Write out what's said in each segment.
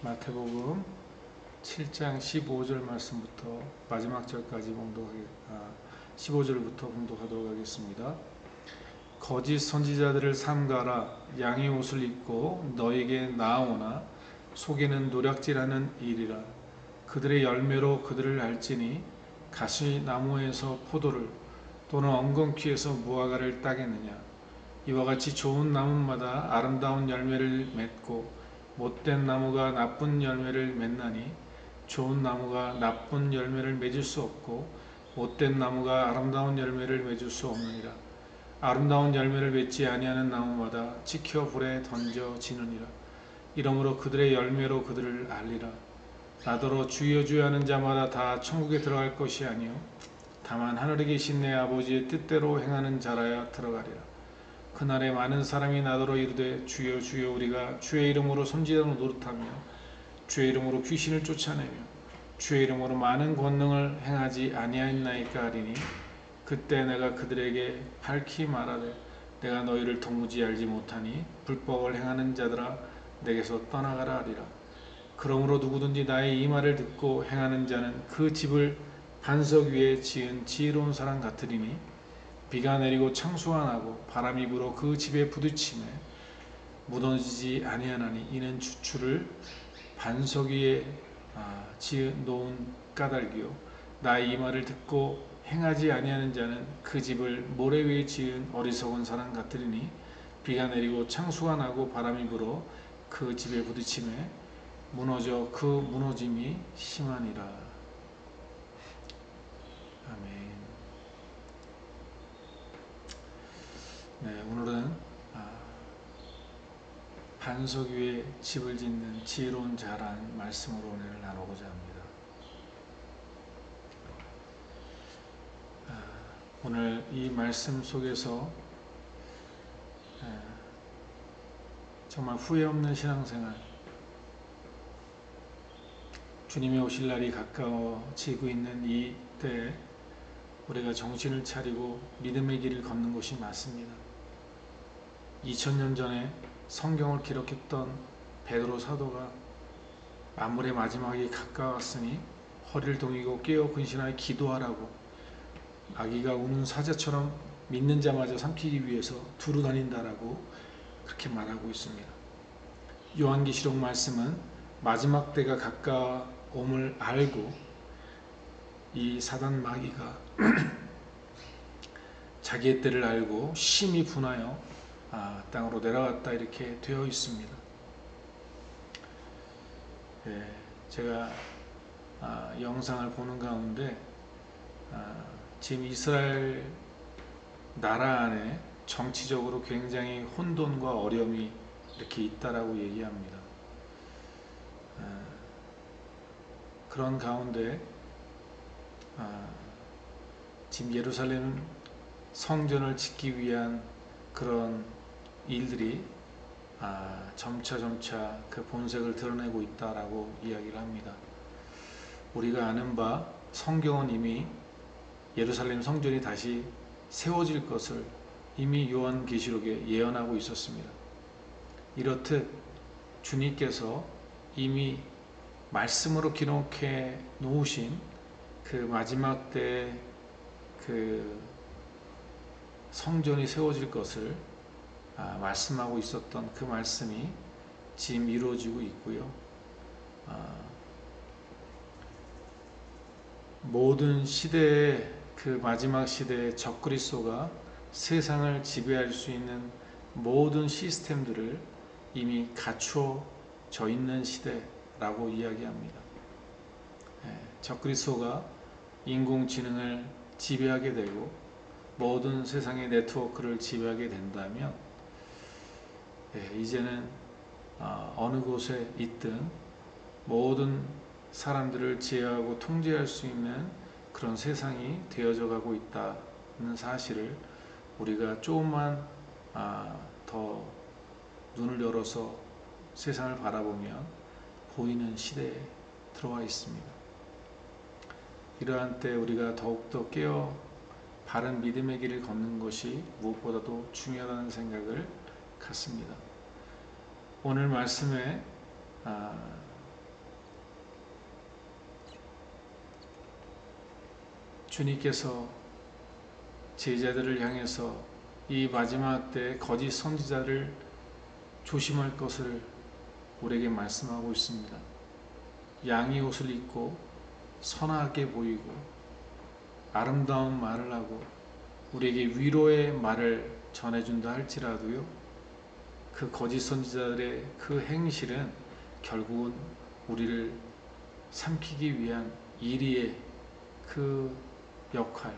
마태복음 7장 15절 말씀부터 마지막 절까지 15절부터 봉독하도록 하겠습니다. 거짓 선지자들을 삼가라. 양의 옷을 입고 너에게 나아오나 속에는 노략질하는 일이라. 그들의 열매로 그들을 알지니 가시나무에서 포도를 또는 엉겅퀴에서 무화과를 따겠느냐. 이와 같이 좋은 나무마다 아름다운 열매를 맺고 못된 나무가 나쁜 열매를 맺나니 좋은 나무가 나쁜 열매를 맺을 수 없고 못된 나무가 아름다운 열매를 맺을 수 없느니라. 아름다운 열매를 맺지 아니하는 나무마다 찍혀 불에 던져지느니라. 이러므로 그들의 열매로 그들을 알리라. 나더러 주여 주여 하는 자마다 다 천국에 들어갈 것이 아니요 다만 하늘에 계신 내 아버지의 뜻대로 행하는 자라야 들어가리라. 그날에 많은 사람이 나더러 이르되 주여 주여 우리가 주의 이름으로 선지자로 노릇하며 주의 이름으로 귀신을 쫓아내며 주의 이름으로 많은 권능을 행하지 아니하였나이까 하리니 그때 내가 그들에게 밝히 말하되 내가 너희를 도무지 알지 못하니 불법을 행하는 자들아 내게서 떠나가라 하리라. 그러므로 누구든지 나의 이 말을 듣고 행하는 자는 그 집을 반석 위에 지은 지혜로운 사람 같으리니 비가 내리고 창수가 나고 바람이 불어 그 집에 부딪히매 무너지지 아니하나니 이는 주추를 반석 위에 지어 놓은 까닭이요 나의 이 말을 듣고 행하지 아니하는 자는 그 집을 모래 위에 지은 어리석은 사람 같으리니 비가 내리고 창수가 나고 바람이 불어 그 집에 부딪히매 무너져 그 무너짐이 심하니라. 아멘. 네, 오늘은 반석 위에 집을 짓는 지혜로운 자라는 말씀으로 오늘 나누고자 합니다. 오늘 이 말씀 속에서 정말 후회 없는 신앙생활, 주님이 오실 날이 가까워지고 있는 이 때에 우리가 정신을 차리고 믿음의 길을 걷는 것이 맞습니다. 2000년 전에 성경을 기록했던 베드로 사도가 만물의 마지막이 가까웠으니 허리를 동이고 깨어 근신하여 기도하라고 아기가 우는 사자처럼 믿는 자마저 삼키기 위해서 두루 다닌다라고 그렇게 말하고 있습니다. 요한계시록 말씀은 마지막 때가 가까움을 알고 이 사단 마귀가 자기의 때를 알고 심히 분하여 땅으로 내려갔다 이렇게 되어 있습니다. 제가 영상을 보는 가운데 지금 이스라엘 나라 안에 정치적으로 굉장히 혼돈과 어려움이 이렇게 있다라고 얘기합니다. 그런 가운데 지금 예루살렘 성전을 짓기 위한 그런 일들이 점차 그 본색을 드러내고 있다라고 이야기를 합니다. 우리가 아는 바 성경은 이미 예루살렘 성전이 다시 세워질 것을 이미 요한계시록에 예언하고 있었습니다. 이렇듯 주님께서 이미 말씀으로 기록해 놓으신 그 마지막 때 그 성전이 세워질 것을 말씀하고 있었던 그 말씀이 지금 이루어지고 있고요. 모든 시대의 그 마지막 시대의 적그리스도가 세상을 지배할 수 있는 모든 시스템들을 이미 갖추어져 있는 시대라고 이야기합니다. 적그리스도가 인공지능을 지배하게 되고 모든 세상의 네트워크를 지배하게 된다면 이제는 어느 곳에 있든 모든 사람들을 지배하고 통제할 수 있는 그런 세상이 되어져 가고 있다는 사실을 우리가 조금만 더 눈을 열어서 세상을 바라보면 보이는 시대에 들어와 있습니다. 이러한 때 우리가 더욱더 깨어 바른 믿음의 길을 걷는 것이 무엇보다도 중요하다는 생각을 갖습니다. 오늘 말씀에 주님께서 제자들을 향해서 이 마지막 때 거짓 선지자를 조심할 것을 우리에게 말씀하고 있습니다. 양의 옷을 입고 선하게 보이고 아름다운 말을 하고 우리에게 위로의 말을 전해준다 할지라도요, 그 거짓 선지자들의 그 행실은 결국은 우리를 삼키기 위한 이리의 그 역할,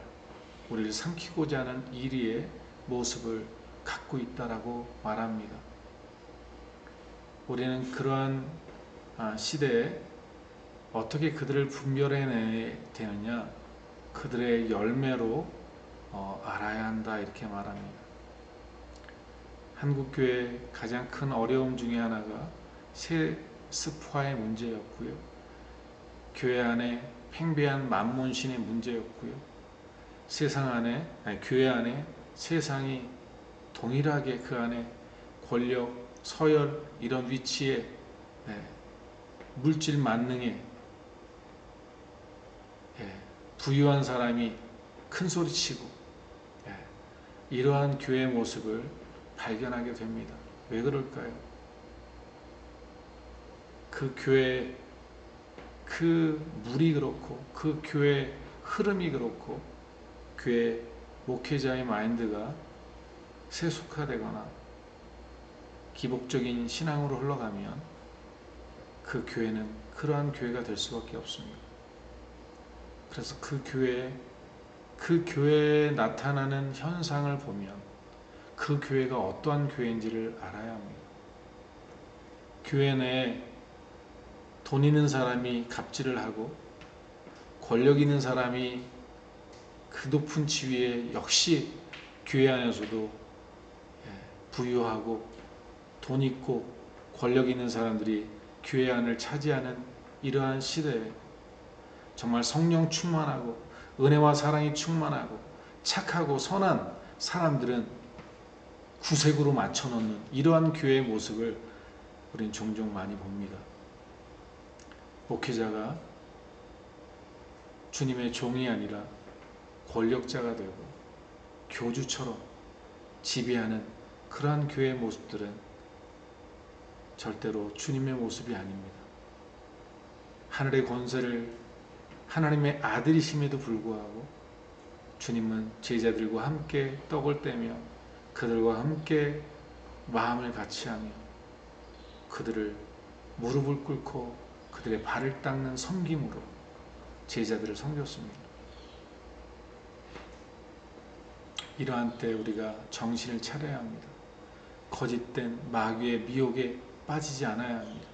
우리를 삼키고자 하는 이리의 모습을 갖고 있다라고 말합니다. 우리는 그러한 시대에 어떻게 그들을 분별해내야 되느냐, 그들의 열매로 알아야 한다 이렇게 말합니다. 한국교회의 가장 큰 어려움 중에 하나가 세습화의 문제였고요, 교회 안에 팽배한 만몬신의 문제였고요, 교회 안에 세상이 동일하게 그 안에 권력, 서열 이런 위치에 물질 만능에 부유한 사람이 큰 소리치고 이러한 교회의 모습을 발견하게 됩니다. 왜 그럴까요? 그 교회 그 물이 그렇고 그 교회 흐름이 그렇고 교회 목회자의 마인드가 세속화되거나 기복적인 신앙으로 흘러가면 그 교회는 그러한 교회가 될 수밖에 없습니다. 그래서 그 교회에 나타나는 현상을 보면 그 교회가 어떠한 교회인지를 알아야 합니다. 교회 내에 돈 있는 사람이 갑질을 하고 권력 있는 사람이 그 높은 지위에 역시 교회 안에서도 부유하고 돈 있고 권력 있는 사람들이 교회 안을 차지하는 이러한 시대에 정말 성령 충만하고 은혜와 사랑이 충만하고 착하고 선한 사람들은 구색으로 맞춰놓는 이러한 교회의 모습을 우리는 종종 많이 봅니다. 목회자가 주님의 종이 아니라 권력자가 되고 교주처럼 지배하는 그러한 교회의 모습들은 절대로 주님의 모습이 아닙니다. 하늘의 권세를 하나님의 아들이심에도 불구하고 주님은 제자들과 함께 떡을 떼며 그들과 함께 마음을 같이하며 그들을 무릎을 꿇고 그들의 발을 닦는 섬김으로 제자들을 섬겼습니다. 이러한 때 우리가 정신을 차려야 합니다. 거짓된 마귀의 미혹에 빠지지 않아야 합니다.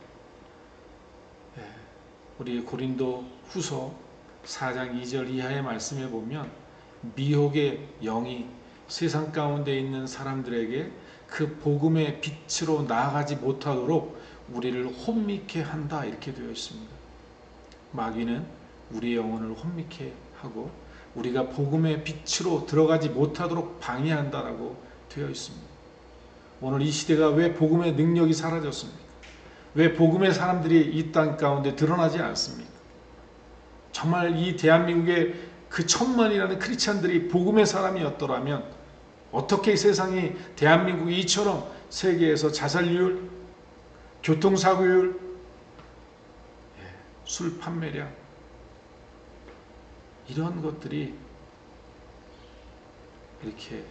우리 고린도 후서 4장 2절 이하의 말씀에 보면 미혹의 영이 세상 가운데 있는 사람들에게 그 복음의 빛으로 나아가지 못하도록 우리를 혼미케 한다 이렇게 되어 있습니다. 마귀는 우리의 영혼을 혼미케 하고 우리가 복음의 빛으로 들어가지 못하도록 방해한다라고 되어 있습니다. 오늘 이 시대가 왜 복음의 능력이 사라졌습니까? 왜 복음의 사람들이 이 땅 가운데 드러나지 않습니까? 정말 이 대한민국의 그 1000만이라는 크리스찬들이 복음의 사람이었더라면 어떻게 세상이 대한민국이 이처럼 세계에서 자살률, 교통사고율, 술 판매량 이런 것들이 이렇게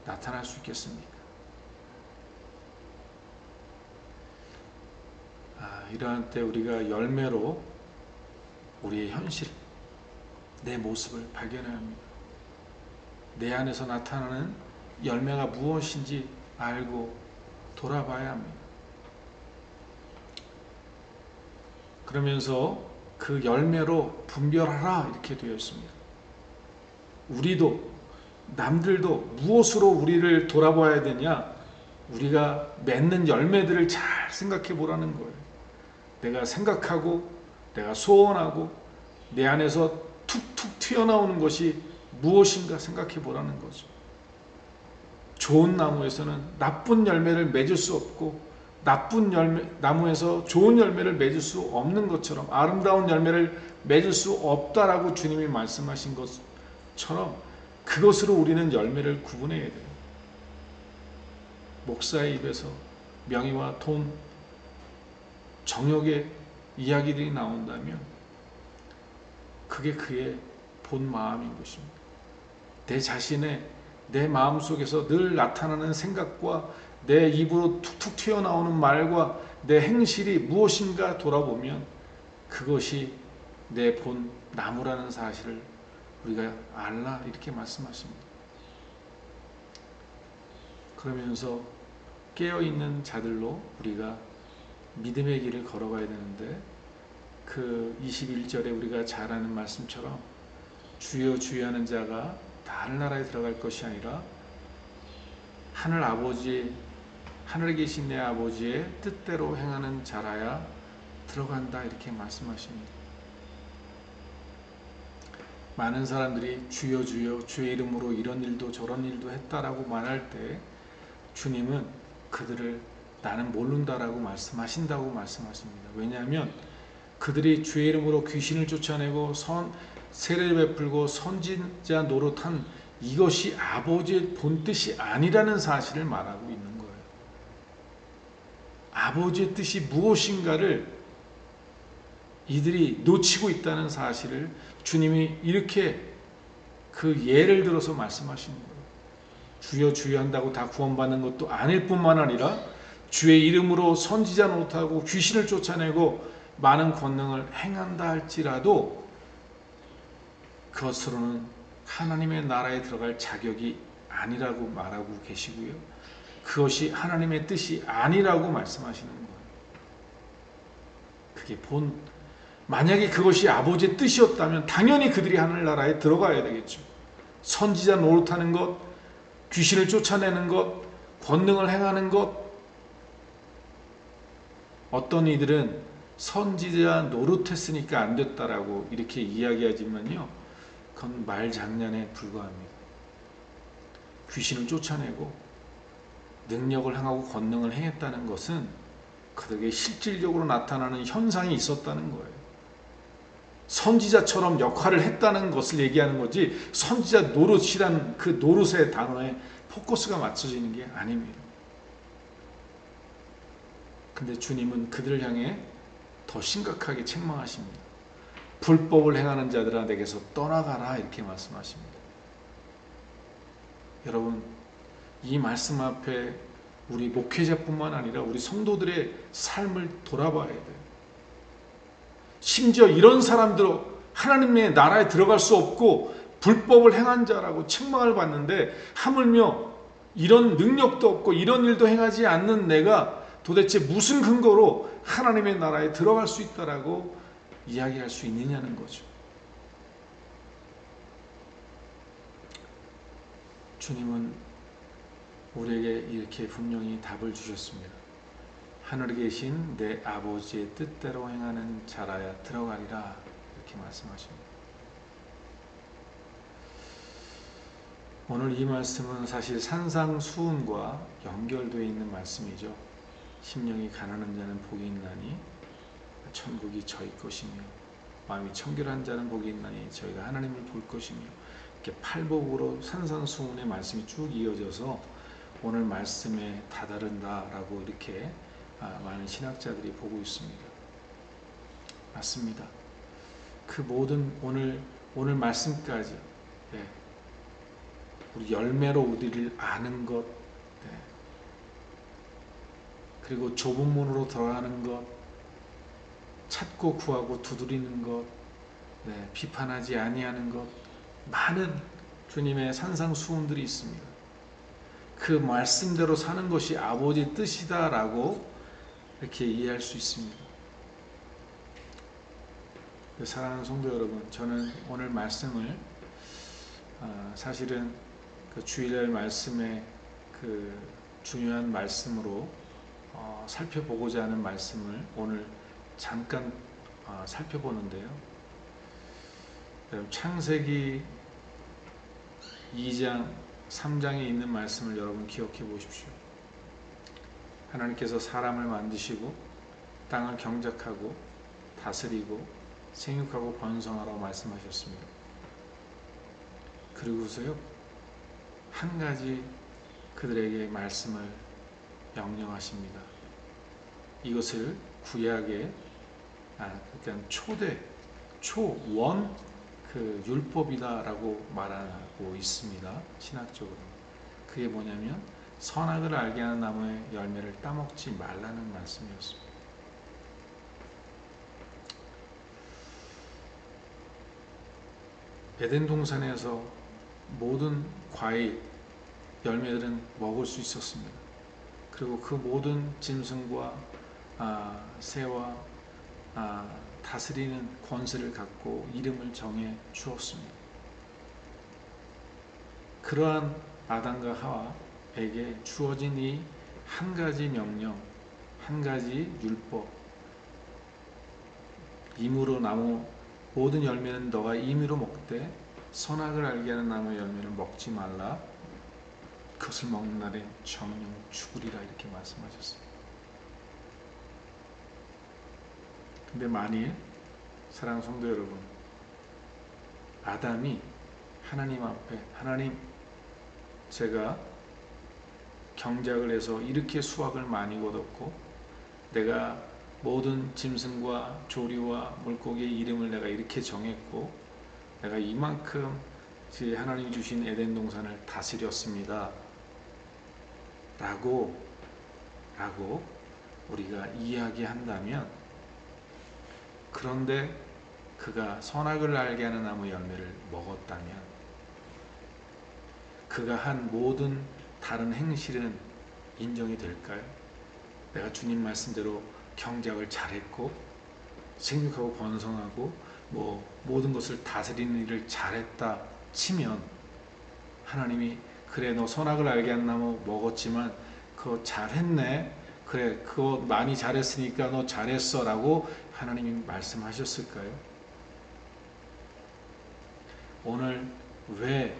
나타날 수 있겠습니까? 이러한 때 우리가 열매로 우리의 현실, 내 모습을 발견해야 합니다. 내 안에서 나타나는 열매가 무엇인지 알고 돌아봐야 합니다. 그러면서 그 열매로 분별하라 이렇게 되어 있습니다. 우리도 남들도 무엇으로 우리를 돌아봐야 되냐? 우리가 맺는 열매들을 잘 생각해 보라는 거예요. 내가 생각하고 내가 소원하고 내 안에서 툭툭 튀어나오는 것이 무엇인가 생각해 보라는 거죠. 좋은 나무에서는 나쁜 열매를 맺을 수 없고 나쁜 열매, 나무에서 좋은 열매를 맺을 수 없는 것처럼, 아름다운 열매를 맺을 수 없다라고 주님이 말씀하신 것처럼 그것으로 우리는 열매를 구분해야 돼요. 목사의 입에서 명예와 돈, 정욕의 이야기들이 나온다면 그게 그의 본 마음인 것입니다. 내 자신의, 내 마음속에서 늘 나타나는 생각과 내 입으로 툭툭 튀어나오는 말과 내 행실이 무엇인가 돌아보면 그것이 내 본 나무라는 사실을 우리가 알라, 이렇게 말씀하십니다. 그러면서 깨어있는 자들로 우리가 믿음의 길을 걸어가야 되는데, 그 21절에 우리가 잘 아는 말씀처럼 주여 주여 하는 자가 다 하늘나라에 들어갈 것이 아니라 하늘에 계신 내 아버지의 뜻대로 행하는 자라야 들어간다, 이렇게 말씀하십니다. 많은 사람들이 주여 주여 주의 이름으로 이런 일도 저런 일도 했다라고 말할 때 주님은 그들을 나는 모른다라고 말씀하신다고 말씀하십니다. 왜냐하면 그들이 주의 이름으로 귀신을 쫓아내고 세례를 베풀고 선지자 노릇한 이것이 아버지의 본뜻이 아니라는 사실을 말하고 있는 거예요. 아버지의 뜻이 무엇인가를 이들이 놓치고 있다는 사실을 주님이 이렇게 그 예를 들어서 말씀하시는 거예요. 주여 주여 한다고 다 구원받는 것도 아닐 뿐만 아니라 주의 이름으로 선지자 노릇하고 귀신을 쫓아내고 많은 권능을 행한다 할지라도 그것으로는 하나님의 나라에 들어갈 자격이 아니라고 말하고 계시고요. 그것이 하나님의 뜻이 아니라고 말씀하시는 거예요. 그게 만약에 그것이 아버지의 뜻이었다면 당연히 그들이 하늘나라에 들어가야 되겠죠. 선지자 노릇하는 것, 귀신을 쫓아내는 것, 권능을 행하는 것. 어떤 이들은 선지자 노릇했으니까 안 됐다라고 이렇게 이야기하지만요, 그건 말장난에 불과합니다. 귀신을 쫓아내고 능력을 행하고 권능을 행했다는 것은 그들에게 실질적으로 나타나는 현상이 있었다는 거예요. 선지자처럼 역할을 했다는 것을 얘기하는 거지, 선지자 노릇이란 그 노릇의 단어에 포커스가 맞춰지는 게 아닙니다. 근데 주님은 그들을 향해 더 심각하게 책망하십니다. 불법을 행하는 자들아 내게서 떠나가라, 이렇게 말씀하십니다. 여러분, 이 말씀 앞에 우리 목회자뿐만 아니라 우리 성도들의 삶을 돌아봐야 돼요. 심지어 이런 사람들도 하나님의 나라에 들어갈 수 없고 불법을 행한 자라고 책망을 받는데, 하물며 이런 능력도 없고 이런 일도 행하지 않는 내가 도대체 무슨 근거로 하나님의 나라에 들어갈 수 있다라고 이야기할 수 있느냐는 거죠. 주님은 우리에게 이렇게 분명히 답을 주셨습니다. 하늘에 계신 내 아버지의 뜻대로 행하는 자라야 들어가리라, 이렇게 말씀하십니다. 오늘 이 말씀은 사실 산상수훈과 연결되어 있는 말씀이죠. 심령이 가난한 자는 복이 있나니 천국이 저희 것이며 마음이 청결한 자는 복이 있나니 저희가 하나님을 볼 것이며, 이렇게 팔복으로 산상수훈의 말씀이 쭉 이어져서 오늘 말씀에 다다른다라고 이렇게 많은 신학자들이 보고 있습니다. 맞습니다. 그 모든 오늘 말씀까지, 우리 열매로 우리를 아는 것, 그리고 좁은 문으로 들어가는 것, 찾고 구하고 두드리는 것, 비판하지 아니하는 것, 많은 주님의 산상수훈들이 있습니다. 그 말씀대로 사는 것이 아버지의 뜻이다라고 이렇게 이해할 수 있습니다. 사랑하는 성도 여러분, 저는 오늘 말씀을 사실은 그 주일날 말씀의 그 중요한 말씀으로 살펴보고자 하는 말씀을 오늘 잠깐 살펴보는데요. 창세기 2장 3장에 있는 말씀을 여러분 기억해 보십시오. 하나님께서 사람을 만드시고 땅을 경작하고 다스리고 생육하고 번성하라고 말씀하셨습니다. 그리고서요, 한 가지 그들에게 말씀을 명령하십니다. 이것을 구약의 그러니까 초원 그 율법이다라고 말하고 있습니다. 신학적으로. 그게 뭐냐면 선악을 알게 하는 나무의 열매를 따먹지 말라는 말씀이었습니다. 에덴 동산에서 모든 과일, 열매들은 먹을 수 있었습니다. 그리고 그 모든 짐승과 새와 다스리는 권세를 갖고 이름을 정해 주었습니다. 그러한 아담과 하와에게 주어진 이 한 가지 명령, 한 가지 율법, 임으로 나무 모든 열매는 너가 임의로 먹되 선악을 알게 하는 나무의 열매는 먹지 말라. 그것을 먹는 날에 정령 죽으리라 이렇게 말씀하셨습니다. 근데 만일 사랑하는 성도 여러분, 아담이 하나님 앞에 하나님 제가 경작을 해서 이렇게 수확을 많이 거뒀고 내가 모든 짐승과 조리와 물고기의 이름을 내가 이렇게 정했고 내가 이만큼 하나님이 주신 에덴 동산을 다스렸습니다. 라고 우리가 이야기한다면, 그런데 그가 선악을 알게 하는 나무 열매를 먹었다면 그가 한 모든 다른 행실은 인정이 될까요? 내가 주님 말씀대로 경작을 잘했고 생육하고 번성하고 모든 것을 다스리는 일을 잘했다 치면 하나님이 그래 너 선악을 알게 한 나무 먹었지만 그거 잘했네, 그래 그거 많이 잘했으니까 너 잘했어 라고 하나님이 말씀하셨을까요? 오늘 왜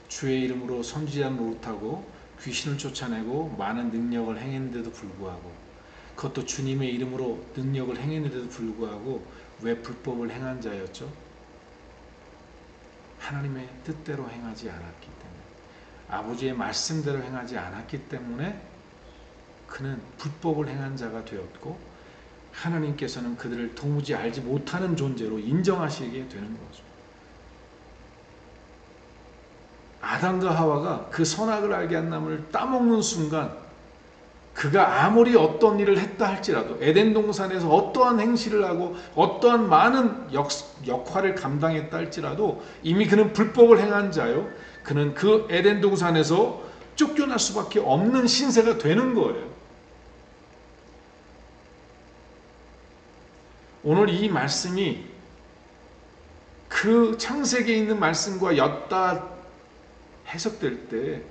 주의 이름으로 선지자 노릇하고 귀신을 쫓아내고 많은 능력을 행했는데도 불구하고, 그것도 주님의 이름으로 능력을 행했는데도 불구하고 왜 불법을 행한 자였죠? 하나님의 뜻대로 행하지 않았기 때문에, 아버지의 말씀대로 행하지 않았기 때문에 그는 불법을 행한 자가 되었고 하나님께서는 그들을 도무지 알지 못하는 존재로 인정하시게 되는 거죠. 아담과 하와가 그 선악을 알게 한 나무를 따먹는 순간 그가 아무리 어떤 일을 했다 할지라도, 에덴 동산에서 어떠한 행실을 하고 어떠한 많은 역할을 감당했다 할지라도 이미 그는 불법을 행한 자요, 그는 그 에덴 동산에서 쫓겨날 수밖에 없는 신세가 되는 거예요. 오늘 이 말씀이 그 창세기에 있는 말씀과 엿다 해석될 때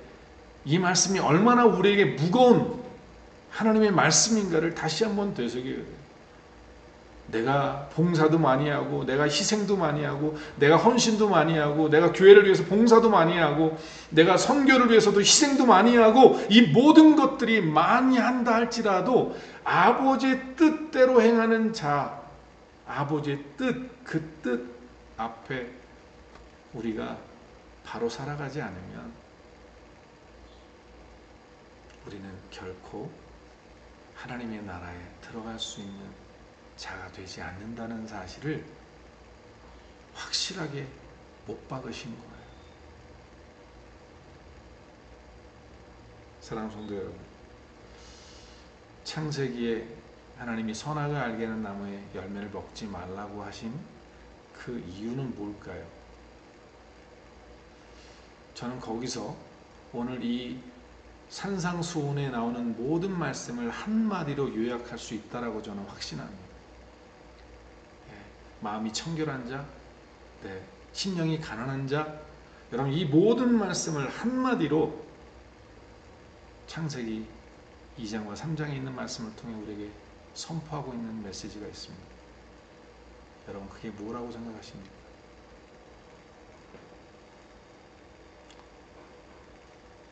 이 말씀이 얼마나 우리에게 무거운 하나님의 말씀인가를 다시 한번 되새겨야 돼요. 내가 봉사도 많이 하고 내가 희생도 많이 하고 내가 헌신도 많이 하고 내가 교회를 위해서 봉사도 많이 하고 내가 선교를 위해서도 희생도 많이 하고 이 모든 것들이 많이 한다 할지라도 아버지의 뜻대로 행하는 자, 아버지의 뜻, 그 뜻 앞에 우리가 바로 살아가지 않으면 우리는 결코 하나님의 나라에 들어갈 수 있는 자가 되지 않는다는 사실을 확실하게 못 박으신 거예요. 사랑하는 성도 여러분, 창세기에 하나님이 선악을 알게 하는 나무의 열매를 먹지 말라고 하신 그 이유는 뭘까요? 저는 거기서 오늘 이 산상수훈에 나오는 모든 말씀을 한마디로 요약할 수 있다라고 저는 확신합니다. 마음이 청결한 자, 심령이 가난한 자, 여러분 이 모든 말씀을 한마디로 창세기 2장과 3장에 있는 말씀을 통해 우리에게 선포하고 있는 메시지가 있습니다. 여러분 그게 뭐라고 생각하십니까?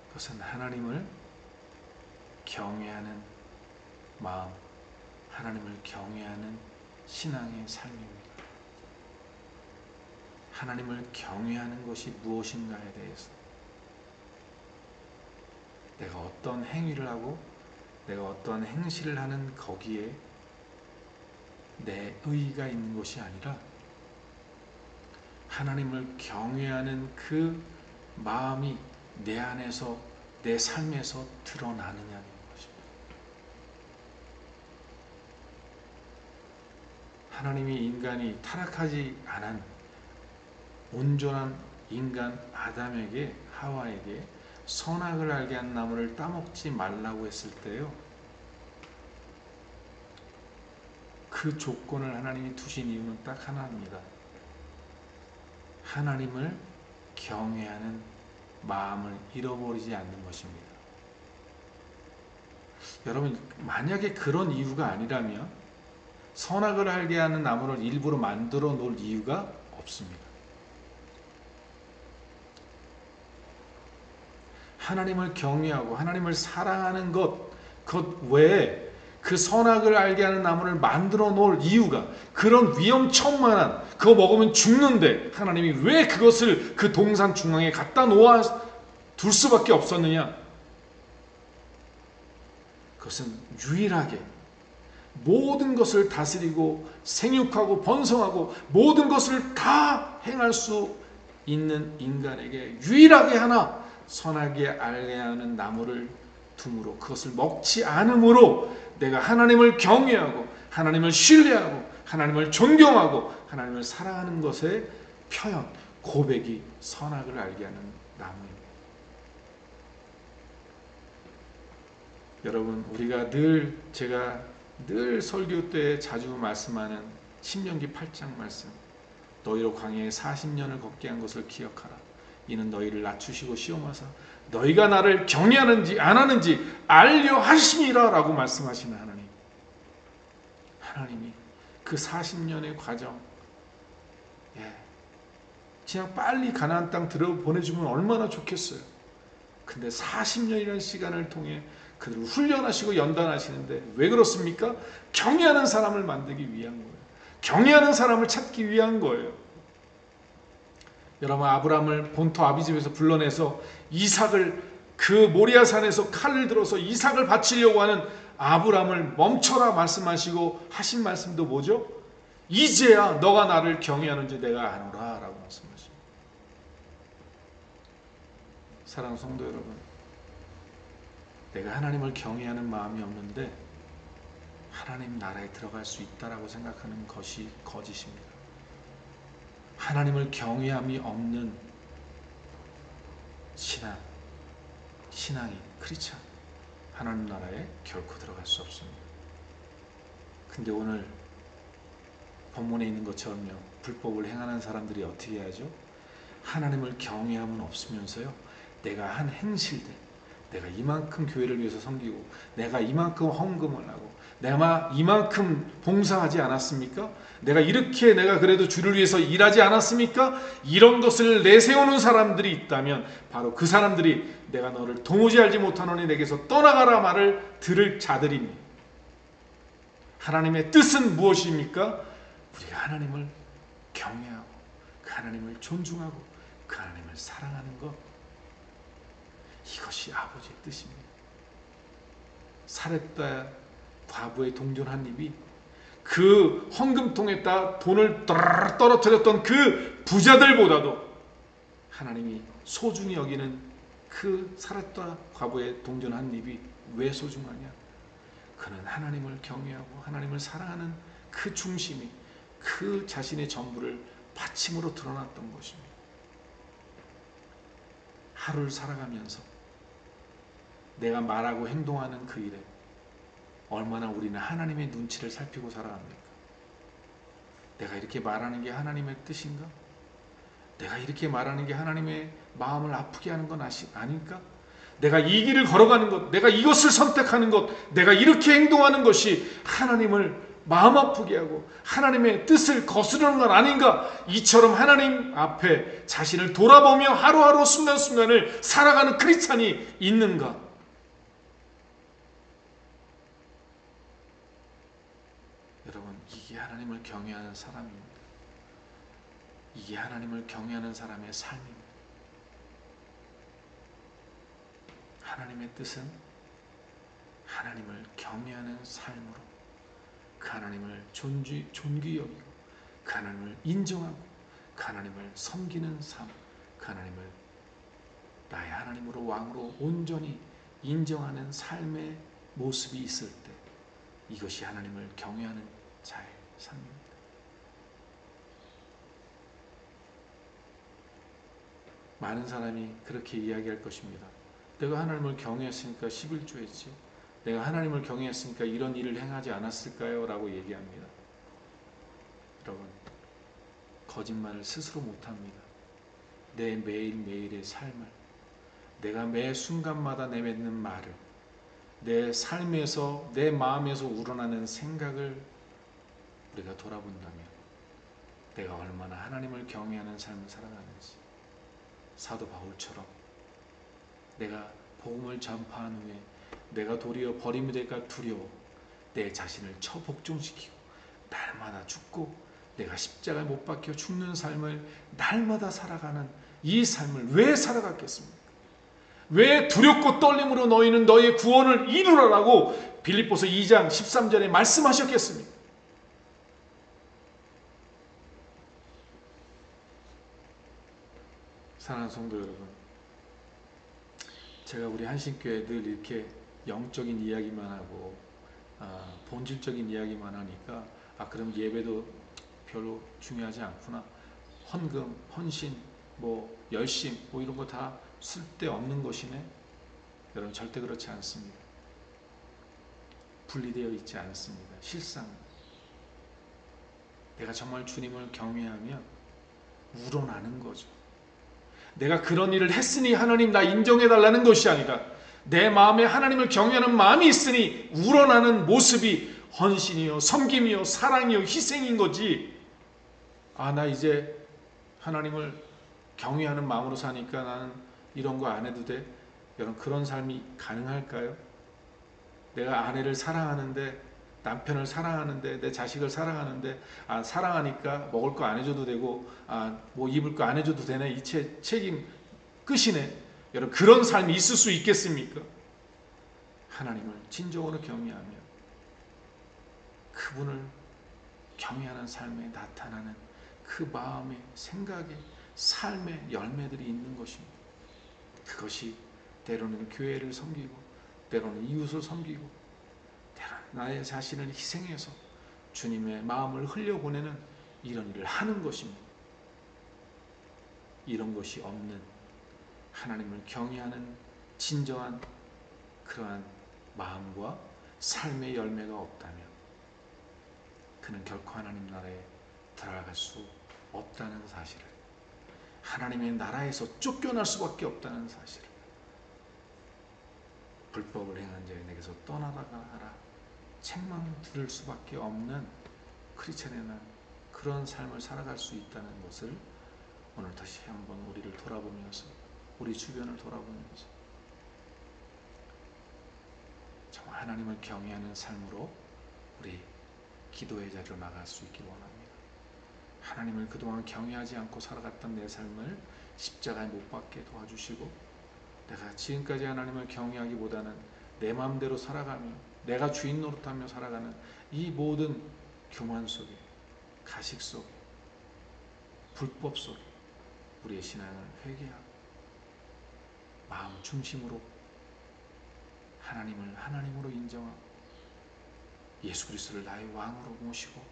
그것은 하나님을 경외하는 마음, 하나님을 경외하는 신앙의 삶입니다. 하나님을 경외하는 것이 무엇인가에 대해서 내가 어떤 행위를 하고 내가 어떤 행실을 하는 거기에 내 의의가 있는 것이 아니라 하나님을 경외하는 그 마음이 내 안에서 내 삶에서 드러나느냐는 것입니다. 하나님이 인간이 타락하지 않은 온전한 인간 아담에게 하와에게 선악을 알게 한 나무를 따먹지 말라고 했을 때요, 그 조건을 하나님이 두신 이유는 딱 하나입니다. 하나님을 경외하는 마음을 잃어버리지 않는 것입니다. 여러분, 만약에 그런 이유가 아니라면 선악을 알게 하는 나무를 일부러 만들어 놓을 이유가 없습니다. 하나님을 경외하고 하나님을 사랑하는 것 외에 그 선악을 알게 하는 나무를 만들어 놓을 이유가, 그런 위험천만한, 그거 먹으면 죽는데 하나님이 왜 그것을 그 동산 중앙에 갖다 놓아 둘 수밖에 없었느냐? 그것은 유일하게 모든 것을 다스리고 생육하고 번성하고 모든 것을 다 행할 수 있는 인간에게 유일하게 하나 선하게 알게 하는 나무를 둠으로, 그것을 먹지 않음으로 내가 하나님을 경외하고 하나님을 신뢰하고 하나님을 존경하고 하나님을 사랑하는 것의 표현, 고백이 선악을 알게 하는 나무입니다. 여러분, 우리가 제가 늘 설교 때 자주 말씀하는 신명기 8장 말씀, 너희로 광야에 40년을 걷게 한 것을 기억하라. 이는 너희를 낮추시고 시험하사 너희가 나를 경외하는지 안 하는지 알려 하심이라 라고 말씀하시는 하나님. 하나님이 그 40년의 과정, 그냥 빨리 가나안 땅 들어보내주면 얼마나 좋겠어요. 근데 40년이라는 시간을 통해 그들을 훈련하시고 연단하시는데 왜 그렇습니까? 경외하는 사람을 만들기 위한 거예요. 경외하는 사람을 찾기 위한 거예요. 여러분, 아브라함을 본토 아비집에서 불러내서 이삭을, 그 모리아산에서 칼을 들어서 이삭을 바치려고 하는 아브라함을 멈춰라 말씀하시고 하신 말씀도 뭐죠? 이제야 너가 나를 경외하는지 내가 아노라 라고 말씀하십니다. 사랑하는 성도 여러분, 내가 하나님을 경외하는 마음이 없는데 하나님 나라에 들어갈 수 있다라고 생각하는 것이 거짓입니다. 하나님을 경외함이 없는 신앙이 크리스찬, 하나님 나라에 결코 들어갈 수 없습니다. 근데 오늘 본문에 있는 것처럼요, 불법을 행하는 사람들이 어떻게 하죠? 하나님을 경외함은 없으면서요, 내가 한 행실들, 내가 이만큼 교회를 위해서 섬기고 내가 이만큼 헌금을 하고 내가 이만큼 봉사하지 않았습니까? 내가 그래도 주를 위해서 일하지 않았습니까? 이런 것을 내세우는 사람들이 있다면 바로 그 사람들이 내가 너를 도무지 알지 못하노니 내게서 떠나가라 말을 들을 자들입니다. 하나님의 뜻은 무엇입니까? 우리가 하나님을 경외하고 그 하나님을 존중하고 그 하나님을 사랑하는 것, 이것이 아버지의 뜻입니다. 사렙다 과부의 동전 한 입이 그 헌금통에다 돈을 떨어뜨렸던 그 부자들보다도 하나님이 소중히 여기는 그 사렙다 과부의 동전 한 입이 왜 소중하냐? 그는 하나님을 경외하고 하나님을 사랑하는 그 중심이 그 자신의 전부를 바침으로 드러났던 것입니다. 하루를 살아가면서 내가 말하고 행동하는 그 일에 얼마나 우리는 하나님의 눈치를 살피고 살아갑니까? 내가 이렇게 말하는 게 하나님의 뜻인가? 내가 이렇게 말하는 게 하나님의 마음을 아프게 하는 건 아닐까? 내가 이 길을 걸어가는 것, 내가 이것을 선택하는 것, 내가 이렇게 행동하는 것이 하나님을 마음 아프게 하고 하나님의 뜻을 거스르는 건 아닌가? 이처럼 하나님 앞에 자신을 돌아보며 하루하루 순간순간을 살아가는 크리스찬이 있는가? 여러분, 이게 하나님을 경외하는 사람입니다. 이게 하나님을 경외하는 사람의 삶입니다. 하나님의 뜻은 하나님을 경외하는 삶으로 그 하나님을 존귀 여기고 그 하나님을 인정하고 그 하나님을 섬기는 삶, 그 하나님을 나의 하나님으로 왕으로 온전히 인정하는 삶의 모습이 있을 때 이것이 하나님을 경외하는 자의 삶입니다. 많은 사람이 그렇게 이야기할 것입니다. 내가 하나님을 경외했으니까 11조 했지. 내가 하나님을 경외했으니까 이런 일을 행하지 않았을까요? 라고 얘기합니다. 여러분, 거짓말을 스스로 못합니다. 내 매일매일의 삶을, 내가 매 순간마다 내뱉는 말을, 내 삶에서, 내 마음에서 우러나는 생각을 우리가 돌아본다면 내가 얼마나 하나님을 경외하는 삶을 살아가는지, 사도 바울처럼 내가 복음을 전파한 후에 내가 도리어 버림이 될까 두려워 내 자신을 처복종시키고 날마다 죽고 내가 십자가에 못 박혀 죽는 삶을 날마다 살아가는 이 삶을 왜 살아갔겠습니까? 왜 두렵고 떨림으로 너희는 너희의 구원을 이루라라고 빌립보서 2장 13절에 말씀하셨겠습니까? 사랑하는 성도 여러분, 제가 우리 한신교회 늘 이렇게 영적인 이야기만 하고 본질적인 이야기만 하니까 그럼 예배도 별로 중요하지 않구나, 헌금, 헌신, 열심 이런 거 다 쓸데없는 것이네. 여러분, 절대 그렇지 않습니다. 분리되어 있지 않습니다. 실상 내가 정말 주님을 경외하면 우러나는 거죠. 내가 그런 일을 했으니 하나님 나 인정해달라는 것이 아니라 내 마음에 하나님을 경외하는 마음이 있으니 우러나는 모습이 헌신이요, 섬김이요, 사랑이요, 희생인 거지. 나 이제 하나님을 경외하는 마음으로 사니까 나는 이런 거 안 해도 돼. 여러분, 그런 삶이 가능할까요? 내가 아내를 사랑하는데, 남편을 사랑하는데, 내 자식을 사랑하는데, 사랑하니까 먹을 거 안 해줘도 되고, 입을 거 안 해줘도 되네. 이 책임 끝이네. 여러분, 그런 삶이 있을 수 있겠습니까? 하나님을 진정으로 경외하며 그분을 경외하는 삶에 나타나는 그 마음의, 생각의, 삶의 열매들이 있는 것입니다. 그것이 때로는 교회를 섬기고, 때로는 이웃을 섬기고, 때로는 나의 자신을 희생해서 주님의 마음을 흘려보내는 이런 일을 하는 것입니다. 이런 것이 없는 하나님을 경외하는 진정한 그러한 마음과 삶의 열매가 없다면 그는 결코 하나님 나라에 들어갈 수 없다는 사실을, 하나님의 나라에서 쫓겨날 수밖에 없다는 사실을, 불법을 행한 자의 내게서 떠나다가 하라 책망 들을 수밖에 없는 크리스찬의 그런 삶을 살아갈 수 있다는 것을 오늘 다시 한번 우리를 돌아보면서, 우리 주변을 돌아보면서 정말 하나님을 경외하는 삶으로 우리 기도의 자리로 나갈 수 있기를 원합니다. 하나님을 그동안 경외하지 않고 살아갔던 내 삶을 십자가에 못 박게 도와주시고, 내가 지금까지 하나님을 경외하기보다는 내 마음대로 살아가며 내가 주인 노릇하며 살아가는 이 모든 교만 속에, 가식 속에, 불법 속에 우리의 신앙을 회개하고 마음 중심으로 하나님을 하나님으로 인정하고 예수 그리스도를 나의 왕으로 모시고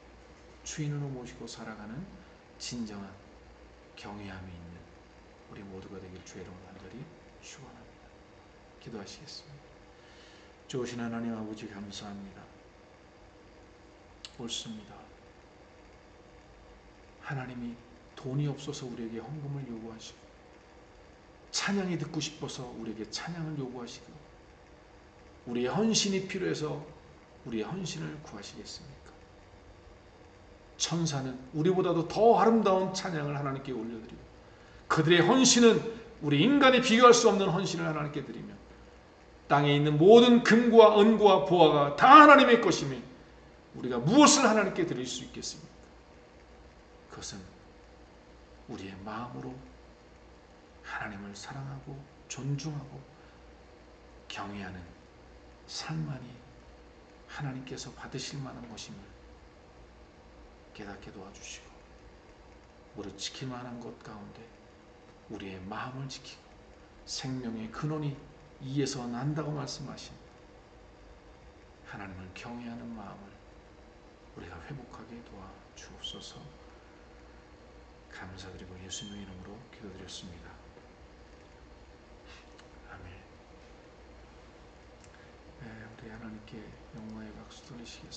주인으로 모시고 살아가는 진정한 경외함이 있는 우리 모두가 되길 주의 이름으로 간절히 축원합니다. 기도하시겠습니다. 좋으신 하나님 아버지, 감사합니다. 옳습니다. 하나님이 돈이 없어서 우리에게 헌금을 요구하시고, 찬양이 듣고 싶어서 우리에게 찬양을 요구하시고, 우리의 헌신이 필요해서 우리의 헌신을 구하시겠습니까? 천사는 우리보다도 더 아름다운 찬양을 하나님께 올려드리고, 그들의 헌신은 우리 인간이 비교할 수 없는 헌신을 하나님께 드리며, 땅에 있는 모든 금과 은과 보화가 다 하나님의 것이며 우리가 무엇을 하나님께 드릴 수 있겠습니까? 그것은 우리의 마음으로 하나님을 사랑하고 존중하고 경외하는 삶만이 하나님께서 받으실 만한 것임을 깨닫게 도와주시고, 우리 지킬 만한 것 가운데 우리의 마음을 지키고, 생명의 근원이 이에서 난다고 말씀하신 하나님을 경외하는 마음을 우리가 회복하게 도와주옵소서. 감사드리고 예수님의 이름으로 기도드렸습니다. 아멘. 우리 하나님께 영광의 박수 돌리시겠습니다.